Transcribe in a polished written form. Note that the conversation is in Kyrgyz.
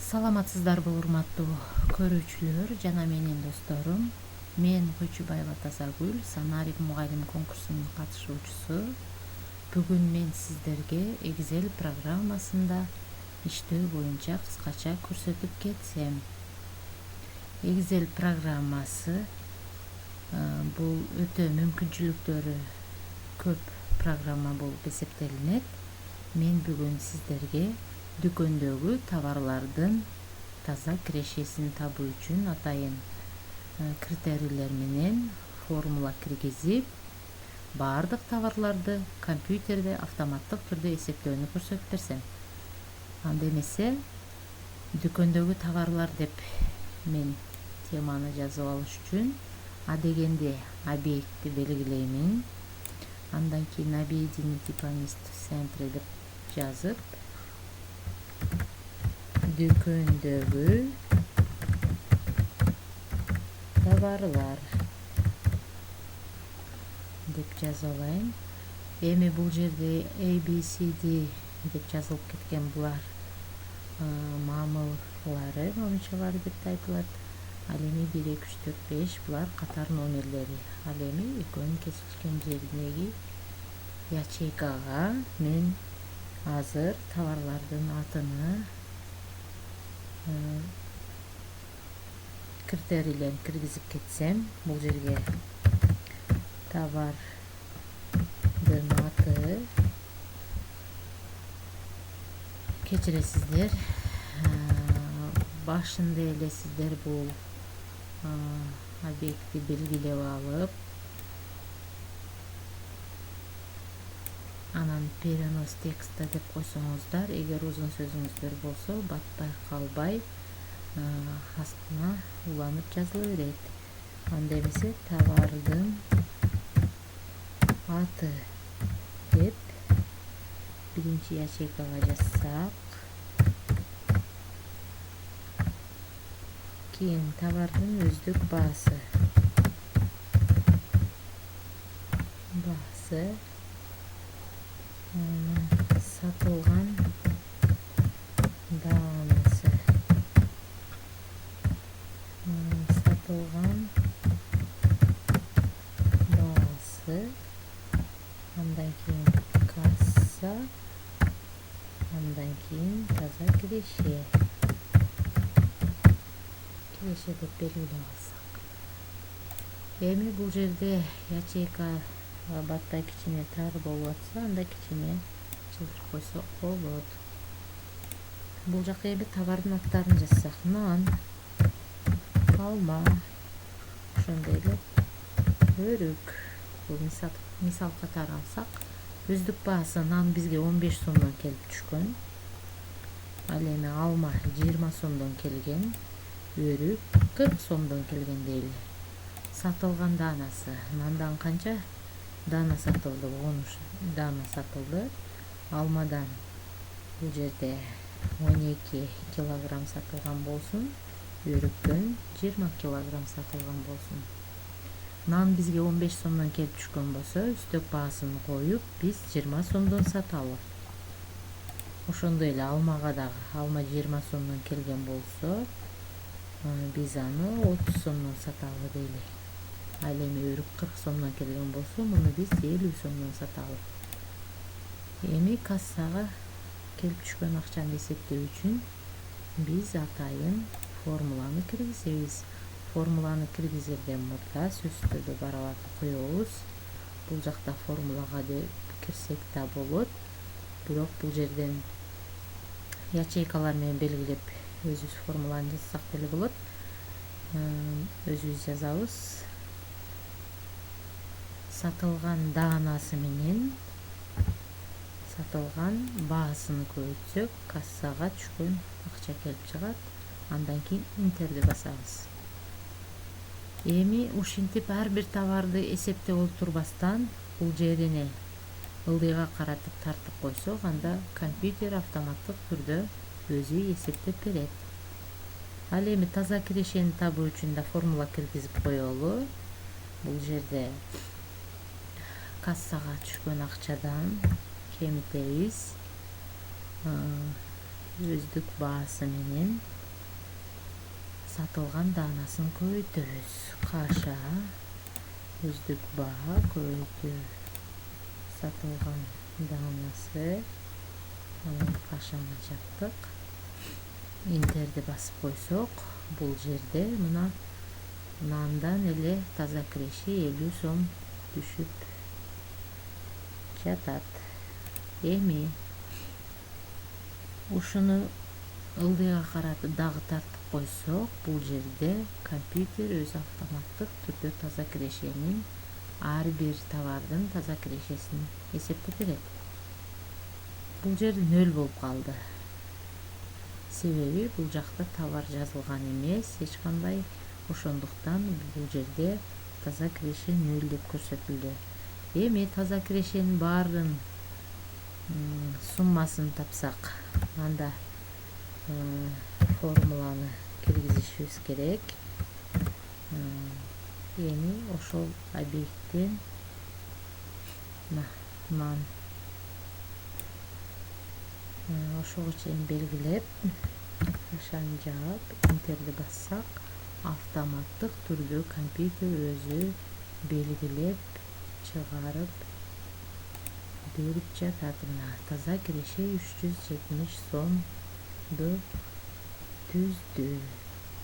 Саламатсыздарбы урматтуу көрүүчүлөр жана менин досторум. Мен Койчубаева Тазагүл, сценарий мугалим конкурсунун катышуучусу. Бүгүн мен сиздерге Excel программасында иштөө боюнча кыскача көрсөтүп кетсем. Excel программасы бул өтө мүмкүнчүлүктөрү көп программа болуп эсептелинет. Мен бүгүн сиздерге дүкөндөгү товарлардын таза кирешесин табуу үчүн атайын критерийлер менен формула киргизип, баардык товарларды компьютерде автоматтык түрдө эсептөөнү көрсөтүп берсем. Анда эмесе дүкөндөгү товарлар деп мен теманы жазып алыш үчүн адегенде объектти белгилеймин. Андан кийин объединить поместить в центре деп жазып, дүкөндөгү товарлар деп жазып алайын. Эми бул жерде ABCD деп жазылып кеткен булар мамылдары, момунчалары деп айтылат. Ал эми 1, 2, 3, 4, 5 булар катар номерлери. Ал эми экөөнүн кесишкен жериндеги ячейкага мен азыр товарлардын атыны критерийлерин киргизип кетсем, бул жерге товардын аты, кечиресиздер, башында эле сиздер бул объектти белгилеп алып, анан перенос текста деп койсоңуздар, эгер узун сөзүңүздөр болсо батпай калбай астына уланып жазыла берет. Анда эмесе товардын аты деп биринчи ячейкага жазсак, кийин товардын өздүк баасы, сатылган даанасы, сатылган баасы, андан кийин касса, андан кийин таза киреше деп белгилеп алсак. Эми бул жерде ячейка батпай кичине тар болуп атса, анда кичине чылдырып койсок болот. Бул жака эми товардын аттарын жазсак, нан, алма, ошондой эле өрүк. Бул мисал катары алсак, өздүк баасы нан бизге 15 сомдон келип түшкөн. Ал эми алма 20 сомдон келген, өрүк 40 сомдон келген дейли. Сатылган даанасы, нандан канча даана сатылды? 10 даана сатылды. Алмадан бул жерде 12 килограмм сатылган болсун, өрүктөн 20 килограмм сатылган болсун. Нан бизге 15 сомдон келип түшкөн болсо, үстөк баасын коюп, биз 20 сомдон саталы. Ошондой эле алмага дагы, алма 20 сомдон келген болсо, биз аны 30 сомдон саталы дейли. Ал эми өрүк 40 сомдон келген болсо, муну биз 50 сомдон саталы. Эми кассага келип түшкөн акчаны эсептөө үчүн биз атайын формуланы киргизебиз. Формуланы киргизерден мурда сөзсүздөрдү барабар коебуз. Бул жакта формулага кирсек да болот, бирок бул жерден ячейкалар менен белгилеп өзүбүз формуланы жазсак деле болот. Өзүбүз жазабыз. Сатылган даанасы менен сатылган баасын көбөйтсөк, кассага түшкөн акча келип чыгат. Андан кийин интерди басабыз. Эми ушинтип ар бир товарды эсептеп олтурбастан бул жерине ылдыйга каратып тартып койсок, анда компьютер автоматтык түрдө өзү эсептеп берет. Ал эми таза кирешени табуу үчүн да формула киргизип коелу. Бул жерде кассага түшкөн акчадан кемитебиз өздүк баасы менен сатылган даанасын көбөйтөбүз. Каша үздүк баа көбөйтүү. Сатылган даанасы кашаны чаптык. Интерди басып койсок, бул жерде мына нандан эле таза киреши 50 сом түшүп жатат. Эми ушуну ылдыйга каратып дагы тартып койсок, бул жерде компьютер өзү автоматтык түрдө таза кирешенин ар бир товардын таза кирешесин эсептеп берет. Бул жер 0 болуп калды. Себеби бул жакта товар жазылган эмес, эч кандай. Ошондуктан бул жерде таза киреше 0 деп көрсөтүлдү. Эми таза кирешенин баарын суммасын тапсак, анда формуланы киргизишибиз керек. Эми ошол объекттен нан ошого чейин белгилеп, кашаны жаап, интерди бассак, автоматтык түрдө компьютер өзү белгилеп чыгарып берип жатат. Мына таза киреше 370 сомду түздү.